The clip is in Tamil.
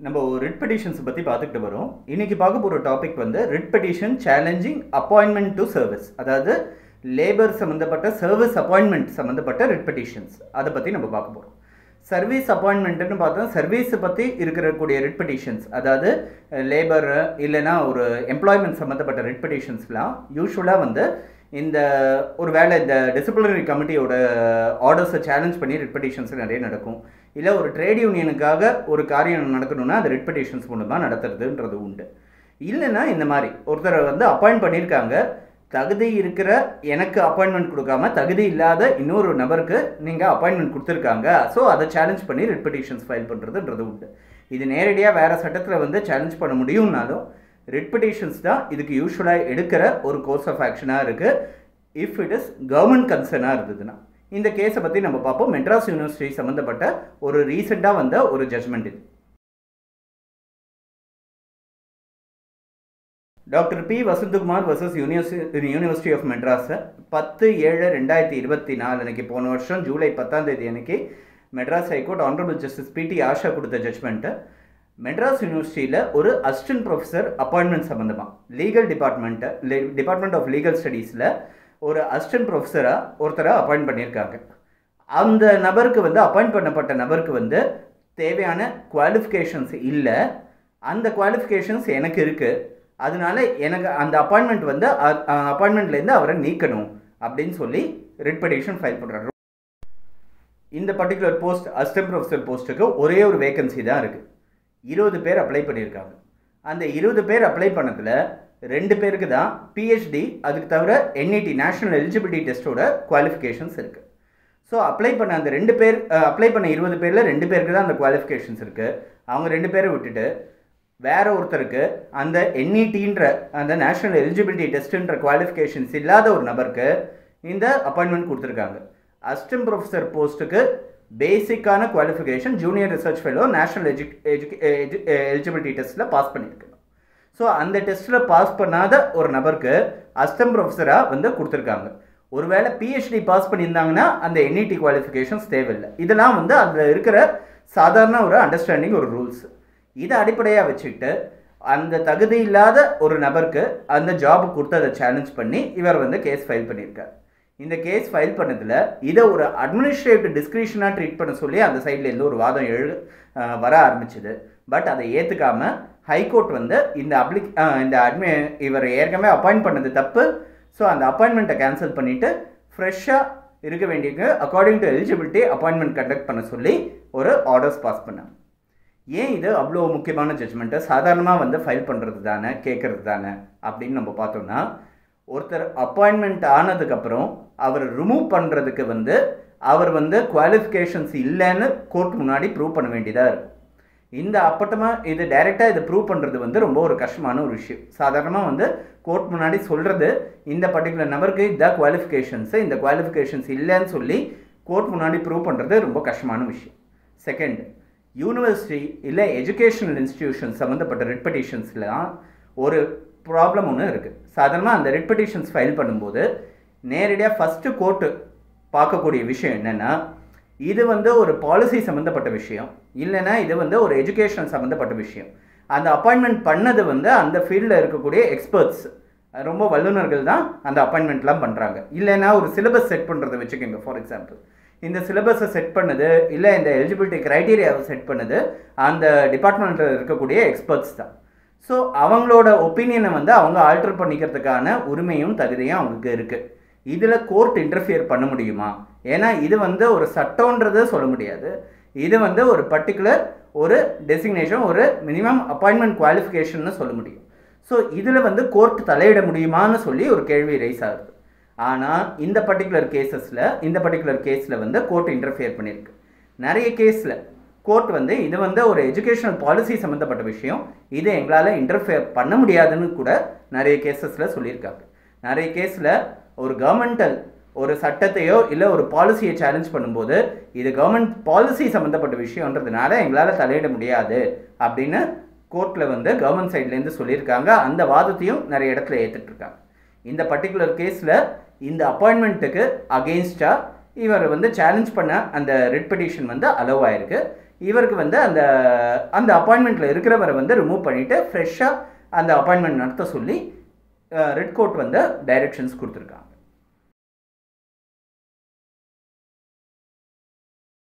நம்ம ரிட் பெட்டிஷன்ஸ் பற்றி பார்த்துக்கிட்டு வரோம். இன்றைக்கி பார்க்க போகிற டாபிக் வந்து writ petition challenging appointment to service, அதாவது லேபர் சம்மந்தப்பட்ட சர்வீஸ் அப்பாயின்மெண்ட் சம்மந்தப்பட்ட ரிட் பெட்டிஷன்ஸ், அதை பற்றி நம்ம பார்க்க போகிறோம். சர்வீஸ் அப்பாயின்மெண்ட்டுன்னு பார்த்தா சர்வீஸை பற்றி இருக்கக்கூடிய ரிட் பெட்டிஷன்ஸ், அதாவது லேபர் இல்லைனா ஒரு எம்ப்ளாய்மெண்ட் சம்மந்தப்பட்ட ரிட் பெட்டிஷன்ஸ்லாம் யூஸ்வலாக வந்து இந்த ஒரு வேளை இந்த டிசிப்ளினரி கமிட்டியோட ஆர்டர்ஸை சேலஞ்ச் பண்ணி ரிட் பெட்டிஷன்ஸ் நிறைய நடக்கும். இல்லை ஒரு ட்ரேட் யூனியனுக்காக ஒரு காரியம் நடக்கணும்னா அது ரிட் பெட்டிஷன்ஸ் மூலமாக நடத்துறதுன்றது உண்டு. இல்லைன்னா இந்த மாதிரி ஒருத்தரை வந்து அப்பாயிண்ட் பண்ணியிருக்காங்க, தகுதி இருக்கிற எனக்கு அப்பாயின்மெண்ட் கொடுக்காம தகுதி இல்லாத இன்னொரு நபருக்கு நீங்கள் அப்பாயின்மெண்ட் கொடுத்துருக்காங்க, ஸோ அதை சேலஞ்ச் பண்ணி ரிட் பெட்டிஷன்ஸ் ஃபைல் பண்ணுறதுன்றது உண்டு. இது நேரடியாக வேறு சட்டத்தில் வந்து சேலஞ்ச் பண்ண முடியும்னாலும் ரிட் பெட்டிஷன்ஸ் தான் இதுக்கு யூஸ்வலாக எடுக்கிற ஒரு கோர்ஸ் ஆஃப் ஆக்ஷனாக இருக்குது. இஃப் இட் இஸ் கவர்மெண்ட் கன்சர்னாக இருந்ததுன்னா. இந்த கேஸை பற்றி நம்ம பார்ப்போம். மெட்ராஸ் யூனிவர்சிட்டி சம்மந்தப்பட்ட ஒரு ரீசெண்டாக வந்த ஒரு ஜட்ஜ்மெண்ட் இது. Doctor P Vasanthakumar versus university of Madras 10/7/2024 அன்னைக்கு, போன வருஷம் ஜூலை 10ஆம் தேதி அன்னைக்கு மெட்ராஸ் ஹைகோர்ட் ஆனரபிள் ஜஸ்டிஸ் பிடி ஆஷா கொடுத்த ஜட்ஜ்மெண்ட்டு மெட்ராஸ் யூனிவர்சிட்டியில் ஒரு அசிஸ்டன்ட் ப்ரொஃபஸர் அப்பாயின்மெண்ட் சம்மந்தமாக லீகல் டிபார்ட்மெண்ட் ஆஃப் லீகல் ஸ்டடீஸில் ஒரு அசிஸ்டன்ட் ப்ரொஃபஸராக ஒருத்தரை அப்பாயிண்ட் பண்ணியிருக்காங்க. அந்த நபருக்கு வந்து அப்பாயிண்ட் பண்ணப்பட்ட நபருக்கு வந்து தேவையான குவாலிஃபிகேஷன்ஸ் இல்லை, அந்த குவாலிஃபிகேஷன்ஸ் எனக்கு இருக்குது, அதனால எனக்கு அந்த அப்பாயின்மெண்ட் வந்து அப்பாயின்மெண்ட்லேருந்து அவரை நீக்கணும் அப்படின்னு சொல்லி ரிட் பெட்டிஷன் ஃபைல் பண்ணுறாரு. இந்த பர்டிகுலர் போஸ்ட் அசிஸ்டன்ட் ப்ரொஃபஸர் போஸ்ட்டுக்கு ஒரே ஒரு வேகன்சி தான் இருக்குது. 20 பேர் அப்ளை பண்ணியிருக்காங்க. அந்த 20 பேர் அப்ளை பண்ணதில் 2 பேருக்கு தான் பிஹெச்டி, அதுக்கு தவிர என்இடி நேஷனல் எலிஜிபிலிட்டி டெஸ்ட்டோட குவாலிஃபிகேஷன்ஸ் இருக்குது. ஸோ அப்ளை பண்ண அந்த 2 பேர் அப்ளை பண்ண 20 பேரில் 2 பேருக்கு தான் அந்த குவாலிஃபிகேஷன்ஸ் இருக்குது. அவங்க 2 பேரை விட்டுட்டு வேற ஒருத்தருக்கு அந்த என்இடின்ற அந்த நேஷனல் எலிஜிபிலிட்டி டெஸ்ட்டுன்ற குவாலிஃபிகேஷன்ஸ் இல்லாத ஒரு நபருக்கு இந்த அப்பாயின்மெண்ட் கொடுத்துருக்காங்க. அசிஸ்டன்ட் ப்ரொஃபஸர் போஸ்ட்டுக்கு பேசிக்கான qualification junior research fellow national eligibility டெஸ்ட்டில் பாஸ் பண்ணியிருக்கணும். ஸோ அந்த டெஸ்ட்டில் பாஸ் பண்ணாத ஒரு நபருக்கு அசிஸ்டன்ட் ப்ரொஃபஸராக வந்து கொடுத்துருக்காங்க. ஒருவேளை பிஹெச்டி பாஸ் பண்ணியிருந்தாங்கன்னா அந்த என்இடி குவாலிஃபிகேஷன்ஸ் தேவையில்லை. இதெல்லாம் வந்து அதில் இருக்கிற சாதாரண ஒரு அண்டர்ஸ்டாண்டிங், ஒரு ரூல்ஸ். இதை அடிப்படையாக வச்சுக்கிட்டு அந்த தகுதி இல்லாத ஒரு நபருக்கு அந்த ஜாப் கொடுத்ததை சேலஞ்ச் பண்ணி இவர் வந்து கேஸ் ஃபைல் பண்ணியிருக்கார். இந்த கேஸ் ஃபைல் பண்ணதில் இதை ஒரு அட்மினிஸ்ட்ரேட்டிவ் டிஸ்கிரிஷனாக ட்ரீட் பண்ண சொல்லி அந்த சைட்லேருந்து ஒரு வாதம் வர ஆரம்பிச்சுது. பட் அதை ஏற்றுக்காமல் ஹைகோர்ட் வந்து இவர் ஏற்கனவே அப்பாயிண்ட் பண்ணது தப்பு, ஸோ அந்த அப்பாயின்மெண்ட்டை கேன்சல் பண்ணிவிட்டு ஃப்ரெஷ்ஷாக இருக்க வேண்டியது according to eligibility appointment conduct பண்ண சொல்லி ஒரு ஆர்டர்ஸ் பாஸ் பண்ணாங்க. ஏன் இது அவ்வளோ முக்கியமான ஜட்ஜ்மெண்ட்டை சாதாரணமாக வந்து ஃபைல் பண்ணுறது தானே, கேட்குறது தானே அப்படின்னு நம்ம பார்த்தோம்னா, ஒருத்தர் அப்பாயின்மெண்ட் ஆனதுக்கப்புறம் அவர் ரிமூவ் பண்ணுறதுக்கு வந்து அவர் வந்து குவாலிஃபிகேஷன்ஸ் இல்லைன்னு கோர்ட் முன்னாடி ப்ரூவ் பண்ண வேண்டியதாக இருக்கும். இந்த அப்பட்டமாக இது டைரெக்டாக இதை ப்ரூவ் பண்ணுறது வந்து ரொம்ப ஒரு கஷ்டமான ஒரு விஷயம். சாதாரணமாக வந்து கோர்ட் முன்னாடி சொல்கிறது இந்த பர்டிகுலர் நபருக்கு இதான் குவாலிஃபிகேஷன்ஸு, இந்த குவாலிஃபிகேஷன்ஸ் இல்லைன்னு சொல்லி கோர்ட் முன்னாடி ப்ரூவ் பண்ணுறது ரொம்ப கஷ்டமான விஷயம். செகண்ட், யூனிவர்சிட்டி இல்லை எஜுகேஷனல் இன்ஸ்டிடியூஷன் சம்மந்தப்பட்ட ரிட் பெட்டிஷன்ஸ்லாம் ஒரு ப்ராப்ளம் ஒன்று இருக்குது. சாதாரணமாக அந்த ரிட் பெட்டிஷன்ஸ் ஃபைல் பண்ணும்போது நேரடியாக ஃபஸ்ட்டு கோர்ட்டு பார்க்கக்கூடிய விஷயம் என்னென்னா, இது வந்து ஒரு பாலிசி சம்மந்தப்பட்ட விஷயம், இல்லைன்னா இது வந்து ஒரு எஜுகேஷன் சம்மந்தப்பட்ட விஷயம். அந்த அப்பாயின்மெண்ட் பண்ணது வந்து அந்த ஃபீல்டில் இருக்கக்கூடிய எக்ஸ்பர்ட்ஸ், ரொம்ப வல்லுநர்கள் தான் அந்த அப்பாயின்மெண்ட்லாம் பண்ணுறாங்க. இல்லைன்னா ஒரு சிலபஸ் செட் பண்ணுறதை வச்சுக்கோங்க. ஃபார் எக்ஸாம்பிள், இந்த சிலபஸை செட் பண்ணது இல்லை இந்த எலிஜிபிலிட்டி க்ரைட்டீரியாவை செட் பண்ணது அந்த டிபார்ட்மெண்ட்டில் இருக்கக்கூடிய எக்ஸ்பர்ட்ஸ் தான். ஸோ அவங்களோட ஒப்பீனியனை வந்து அவங்க ஆல்டர் பண்ணிக்கிறதுக்கான உரிமையும் தகுதியும் அவங்களுக்கு இருக்குது. இதில் கோர்ட் இன்டர்ஃபியர் பண்ண முடியுமா? ஏன்னா இது வந்து ஒரு சட்டம்ன்றதை சொல்ல முடியாது. இது வந்து ஒரு பர்டிகுலர் ஒரு டெசிக்னேஷன், ஒரு மினிமம் அப்பாயின்மெண்ட் குவாலிஃபிகேஷன்னு சொல்ல முடியும். ஸோ இதில் வந்து கோர்ட் தலையிட முடியுமான்னு சொல்லி ஒரு கேள்வி ரைஸ் ஆகுது. ஆனால் இந்த பர்டிகுலர் கேஸில் வந்து கோர்ட் இன்டர்ஃபியர் பண்ணியிருக்கு. நிறைய கேஸில் கோர்ட் வந்து இது வந்து ஒரு எஜுகேஷனல் பாலிசி சம்மந்தப்பட்ட விஷயம், இதை எங்களால் இன்டர்ஃபியர் பண்ண முடியாதுன்னு கூட நிறைய கேஸஸில் சொல்லியிருக்காங்க. நிறைய கேஸில் ஒரு கவர்மெண்டல் ஒரு சட்டத்தையோ இல்லை ஒரு பாலிசியை சேலஞ்ச் பண்ணும்போது இது கவர்மெண்ட் பாலிசி சம்மந்தப்பட்ட விஷயன்றதுனால எங்களால் தலையிட முடியாது அப்படின்னு கோர்ட்டில் வந்து கவர்மெண்ட் சைட்லேருந்து சொல்லியிருக்காங்க. அந்த வாதத்தையும் நிறைய இடத்துல ஏற்றுட்ருக்காங்க. இந்த பர்டிகுலர் கேஸில் இந்த அப்பாயின்மெண்ட்டுக்கு அகெயின்ஸ்டாக இவர் வந்து சேலஞ்ச் பண்ண அந்த ரிட் பெட்டிஷன் வந்து அலோவ் ஆயிருக்கு. இவருக்கு வந்து அந்த அந்த அப்பாயின்மெண்ட்டில் இருக்கிறவரை வந்து ரிமூவ் பண்ணிவிட்டு ஃப்ரெஷ்ஷாக அந்த அப்பாயின்மெண்ட் நடத்த சொல்லி ரெட் கோட் வந்து டைரக்ஷன்ஸ் கொடுத்துருக்காங்க.